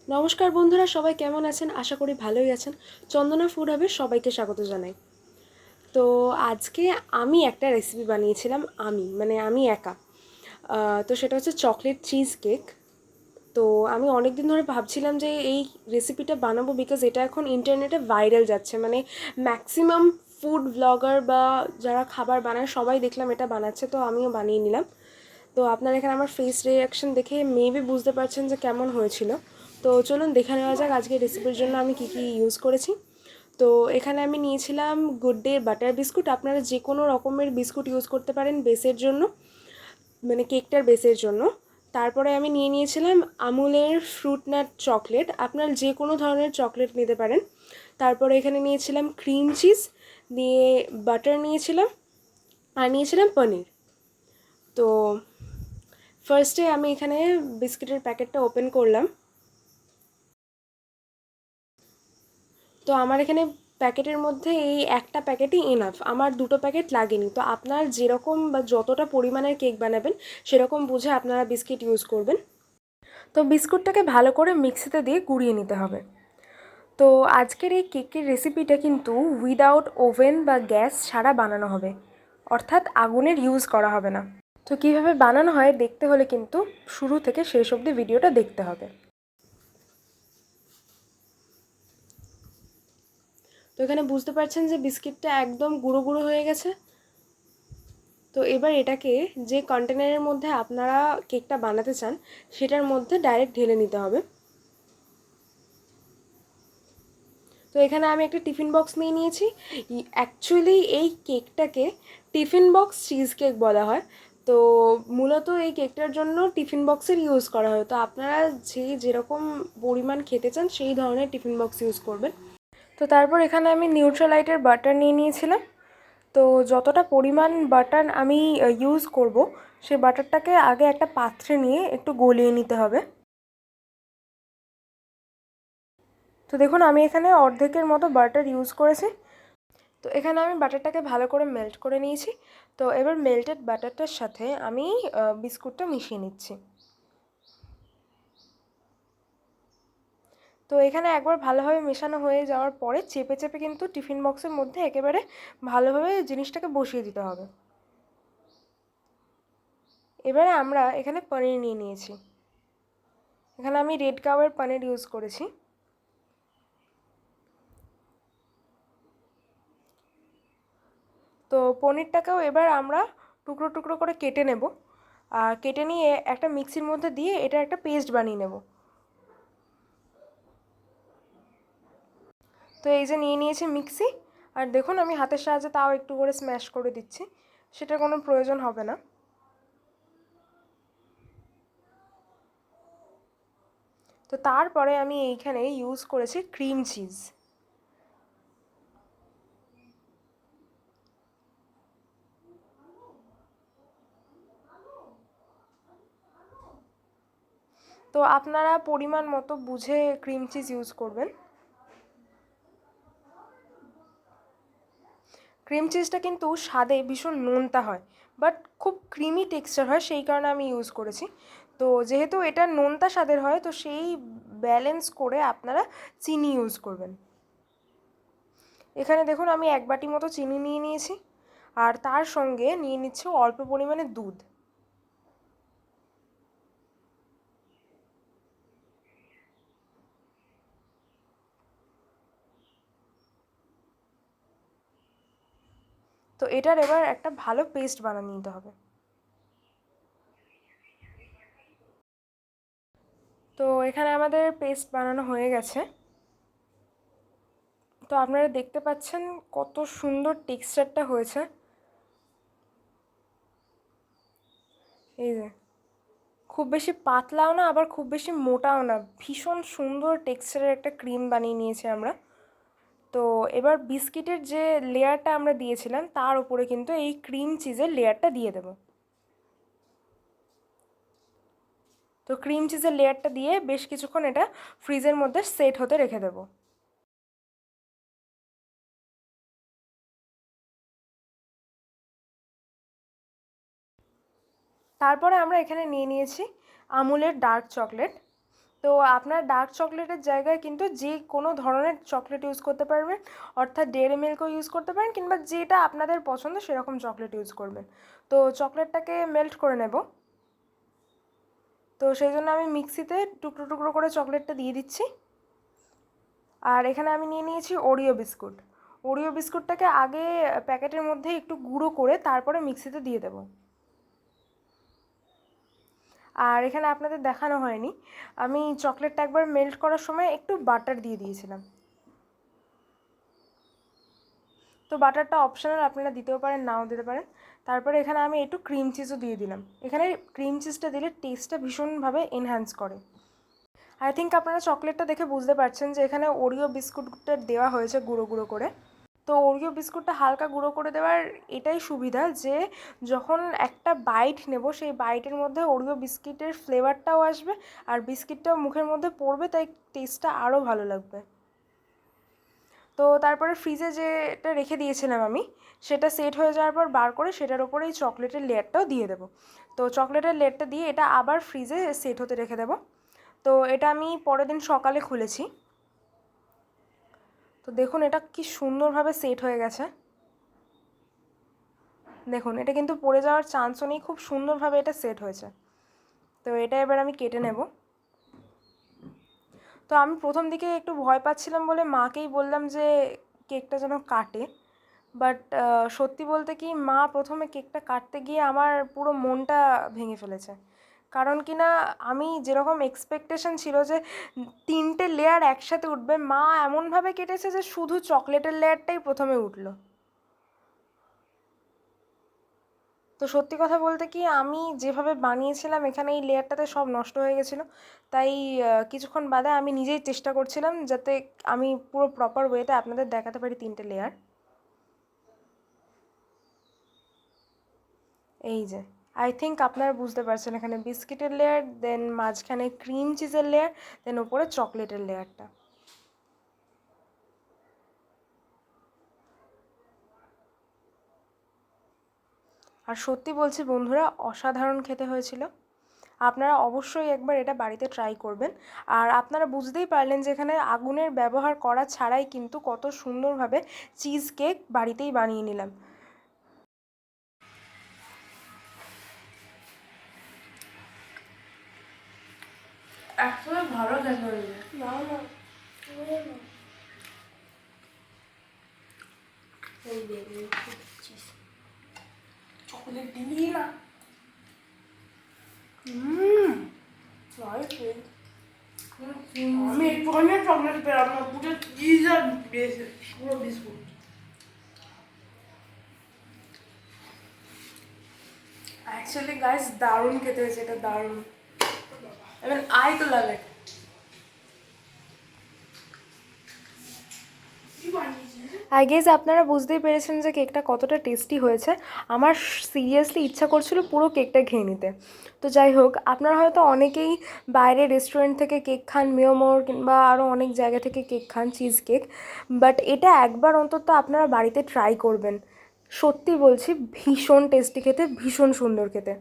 নমস্কার বন্ধুরা, সবাই কেমন আছেন? আশা করি ভালোই আছেন। চন্দনা ফুড হাবে সবাইকে স্বাগত জানাই। তো আজকে আমি একটা রেসিপি বানিয়েছিলাম, আমি একা। তো সেটা হচ্ছে চকলেট চিজ কেক। তো আমি অনেক দিন ধরে ভাবছিলাম যে এই রেসিপিটা বানাবো, বিকজ এটা এখন ইন্টারনেটে ভাইরাল যাচ্ছে। মানে ম্যাক্সিমাম ফুড ব্লগার বা যারা খাবার বানায় সবাই দেখলাম এটা বানাচ্ছে, তো আমিও বানিয়ে নিলাম। তো আপনারা এখানে আমার ফেস রিয়াকশন দেখে মেবি বুঝতে পারছেন যে কেমন হয়েছিল। তো চলুন দেখে নেওয়া যাক আজকে রেসিপির জন্য আমি কী কী ইউজ করেছি। তো এখানে আমি নিয়েছিলাম গুড ডে বাটার বিস্কুট। আপনারা যে কোনো রকমের বিস্কুট ইউজ করতে পারেন বেসের জন্য, মানে কেকটার বেসের জন্য। তারপরে আমি নিয়েছিলাম আমুলের ফ্রুট নাট চকলেট। আপনার যে কোনো ধরনের চকলেট নিতে পারেন। তারপরে এখানে নিয়েছিলাম ক্রিম চিজ, দিয়ে বাটার নিয়েছিলাম, আর নিয়েছিলাম পনির। তো ফার্স্টে আমি এখানে বিস্কিটের প্যাকেটটা ওপেন করলাম। তো আমার এখানে প্যাকেটের মধ্যে এই একটা প্যাকেটই এনাফ, আমার দুটো প্যাকেট লাগেনি। তো আপনার যেরকম বা যতটা পরিমাণের কেক বানাবেন সেরকম বুঝে আপনারা বিস্কিট ইউজ করবেন। তো বিস্কুটটাকে ভালো করে মিক্সিতে দিয়ে গুঁড়িয়ে নিতে হবে। তো আজকের এই কেকের রেসিপিটা কিন্তু উইদাউট ওভেন বা গ্যাস ছাড়া বানানো হবে, অর্থাৎ আগুনের ইউজ করা হবে না। তো কীভাবে বানানো হয় দেখতে হলে কিন্তু শুরু থেকে শেষ অবধি ভিডিওটা দেখতে হবে। তো এখানে বুঝতে পারছেন যে বিস্কিটটা একদম গুঁড়ো গুঁড়ো হয়ে গেছে। তো এবার এটাকে যে কন্টেনারের মধ্যে আপনারা কেকটা বানাতে চান সেটার মধ্যে ডাইরেক্ট ঢেলে নিতে হবে। তো এখানে আমি একটা টিফিন বক্স নিয়ে নিয়েছি। অ্যাকচুয়ালি এই কেকটাকে টিফিন বক্স চিজ কেক বলা হয়। তো মূলত এই কেকটার জন্য টিফিন বক্সের ইউজ করা হয়। তো আপনারা যেরকম পরিমাণ খেতে চান সেই ধরনের টিফিন বক্স ইউজ করবেন। তো তারপর এখানে আমি নিউট্রালাইটের বাটার নিয়ে নিয়েছিলাম। তো যতটা পরিমাণ বাটার আমি ইউজ করব সেই বাটারটাকে আগে একটা পাত্রে নিয়ে একটু গলিয়ে নিতে হবে। তো দেখুন আমি এখানে অর্ধেকের মতো বাটার ইউজ করেছি। তো এখানে আমি বাটারটাকে ভালো করে মেল্ট করে নিয়েছি। তো এবার মেল্টেড বাটারটার সাথে আমি বিস্কুটটা মিশিয়ে নিচ্ছি। তো এখানে একবার ভালোভাবে মেশানো হয়ে যাওয়ার পরে চেপে চেপে কিন্তু টিফিন বক্সের মধ্যে একেবারে ভালোভাবে জিনিসটাকে বসিয়ে দিতে হবে। এবারে আমরা এখানে পনির নিয়ে নিয়েছি। এখানে আমি রেড কাউয়ের পনির ইউজ করেছি। তো পনিরটাকেও এবার আমরা টুকরো টুকরো করে কেটে নেব, আর কেটে নিয়ে একটা মিক্সির মধ্যে দিয়ে এটা একটা পেস্ট বানিয়ে নেব। তো এই যে নিয়ে নিয়েছি মিক্সি, আর দেখুন আমি হাতের সাহায্যে তাও একটু করে স্ম্যাশ করে দিচ্ছি, সেটার কোনো প্রয়োজন হবে না। তো তারপরে আমি এইখানে ইউজ করেছি ক্রিম চিজ। তো আপনারা পরিমাণ মতো বুঝে ক্রিম চিজ ইউজ করবেন। ক্রিম চিজটা কিন্তু স্বাদে ভীষণ নোনতা হয়, বাট খুব ক্রিমি টেক্সচার হয়, সেই কারণে আমি ইউজ করেছি। তো যেহেতু এটা নোনতা স্বাদের হয় তো সেই ব্যালেন্স করে আপনারা চিনি ইউজ করবেন। এখানে দেখুন আমি এক বাটি মতো চিনি নিয়ে নিয়েছি, আর তার সঙ্গে নিয়ে নিচ্ছি অল্প পরিমাণে দুধ। তো এটার এবার একটা ভালো পেস্ট বানিয়ে নিতে হবে। তো এখানে আমাদের পেস্ট বানানো হয়ে গেছে। তো আপনারা দেখতে পাচ্ছেন কত সুন্দর টেক্সচারটা হয়েছে। এই যে খুব বেশি পাতলাও না আবার খুব বেশি মোটাও না, ভীষণ সুন্দর টেক্সচারের একটা ক্রিম বানিয়ে নিয়েছি আমরা। তো এবার বিস্কিটের যে লেয়ারটা আমরা দিয়েছিলাম তার উপরে কিন্তু এই ক্রিম চিজের লেয়ারটা দিয়ে দেব। তো ক্রিম চিজের লেয়ারটা দিয়ে বেশ কিছুক্ষণ এটা ফ্রিজের মধ্যে সেট হতে রেখে দেবো। তারপরে আমরা এখানে নিয়ে নিয়েছি আমুলের ডার্ক চকলেট। তো আপনার ডার্ক চকলেটের জায়গায় কিন্তু যে কোনো ধরনের চকলেট ইউজ করতে পারবেন, অর্থাৎ ডেয়ারি মিল্কও ইউজ করতে পারেন, কিংবা যেটা আপনাদের পছন্দ সেরকম চকলেট ইউজ করবেন। তো চকলেটটাকে মেল্ট করে নেব। তো সেই জন্য আমি মিক্সিতে টুকরো টুকরো করে চকলেটটা দিয়ে দিচ্ছি। আর এখানে আমি নিয়ে নিয়েছি ওরিও বিস্কুট। ওরিও বিস্কুটটাকে আগে প্যাকেটের মধ্যে একটু গুঁড়ো করে তারপরে মিক্সিতে দিয়ে দেবো। আর এখানে আপনাদের দেখানো হয়নি, আমি চকলেটটা একবার মেল্ট করার সময় একটু বাটার দিয়ে দিয়েছিলাম। তো বাটারটা অপশনাল, আপনারা দিতেও পারেন নাও দিতে পারেন। তারপরে এখানে আমি একটু ক্রিম চিজও দিয়ে দিলাম। এখানে ক্রিম চিজটা দিলে টেস্টটা ভীষণভাবে এনহ্যান্স করে। আই থিঙ্ক আপনারা চকলেটটা দেখে বুঝতে পারছেন যে এখানে ওরিও বিস্কুটটা দেওয়া হয়েছে গুঁড়ো গুঁড়ো করে। তো ওরিও বিস্কুটটা হালকা গুঁড়ো করে দেওয়ার এটাই সুবিধা যে যখন একটা বাইট নেব সেই বাইটের মধ্যে ওরিও বিস্কিটের ফ্লেভারটাও আসবে আর বিস্কিটটাও মুখের মধ্যে পড়বে, তাই টেস্টটা আরও ভালো লাগবে। তো তারপরে ফ্রিজে যেটা রেখে দিয়েছিলাম আমি, সেটা সেট হয়ে যাওয়ার পর বার করে সেটার ওপরে এই চকলেটের লেয়ারটাও দিয়ে দেবো। তো চকলেটের লেয়ারটা দিয়ে এটা আবার ফ্রিজে সেট হতে রেখে দেবো। তো এটা আমি পরের দিন সকালে খুলেছি। তো দেখুন এটা কি সুন্দরভাবে সেট হয়ে গেছে। দেখুন এটা কিন্তু পড়ে যাওয়ার চান্সও নেই, খুব সুন্দরভাবে এটা সেট হয়েছে। তো এটা এবার আমি কেটে নেব। তো আমি প্রথম দিকে একটু ভয় পাচ্ছিলাম বলে মাকেই বললাম যে কেকটা যেন কাটে, বাট সত্যি বলতে কি মা প্রথমে কেকটা কাটতে গিয়ে আমার পুরো মনটা ভেঙে ফেলেছে। কারণ কি না, আমি যেরকম এক্সপেকটেশন ছিল যে 3টে লেয়ার একসাথে উঠবে, মা এমনভাবে কেটেছে যে শুধু চকলেটের লেয়ারটাই প্রথমে উঠলো। তো সত্যি কথা বলতে কি আমি যেভাবে বানিয়েছিলাম এখানে এই লেয়ারটাতে সব নষ্ট হয়ে গেছিলো। তাই কিছুক্ষণ বাদে আমি নিজেই চেষ্টা করছিলাম যাতে আমি পুরো প্রপার ওয়েতে আপনাদের দেখাতে পারি 3টে লেয়ার। এই যে আই থিঙ্ক আপনারা বুঝতে পারছেন, এখানে বিস্কিটের লেয়ার, দেন মাঝখানে ক্রিম চিজের লেয়ার, দেন ওপরে চকলেটের লেয়ারটা। আর সত্যি বলছি বন্ধুরা, অসাধারণ খেতে হয়েছিল। আপনারা অবশ্যই একবার এটা বাড়িতে ট্রাই করবেন। আর আপনারা বুঝতেই পারলেন যে এখানে আগুনের ব্যবহার করা ছাড়াই কিন্তু কত সুন্দরভাবে চিজ কেক বাড়িতেই বানিয়ে নিলাম। একদমই ভালো খেতে হয়েছে। চকলেট দিলি না। আমি একটুখানি চকলেট পেলাম না, পুরো চিজ আর পুরো বিস্কুট। অ্যাকচুয়ালি গাইস দারুণ খেতে হয়েছে, এটা দারুণ। Even I to love it. I guess আপনারা বুঝতেই পেরেছেন যে কেকটা কতটা টেস্টি হয়েছে। আমার সিরিয়াসলি ইচ্ছা করছিল পুরো কেকটা খেয়ে নিতে। তো যাই হোক, আপনারা হয়তো অনেকেই বাইরে রেস্টুরেন্ট থেকে কেক খান, মিয়োমোর কিংবা আরও অনেক জায়গা থেকে cake Khan, cheese cake, but এটা একবার অন্তত আপনারা বাড়িতে ট্রাই করবেন। সত্যি বলছি ভীষণ টেস্টি খেতে, ভীষণ সুন্দর খেতে।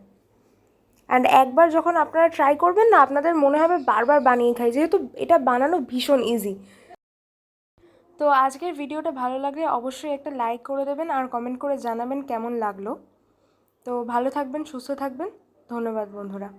অ্যান্ড একবার যখন আপনারা ট্রাই করবেন না, আপনাদের মনে হবে বারবার বানিয়ে খাই, যেহেতু এটা বানানো ভীষণ ইজি। তো আজকের ভিডিওটা ভালো লাগলে অবশ্যই একটা লাইক করে দেবেন আর কমেন্ট করে জানাবেন কেমন লাগলো। তো ভালো থাকবেন, সুস্থ থাকবেন। ধন্যবাদ বন্ধুরা।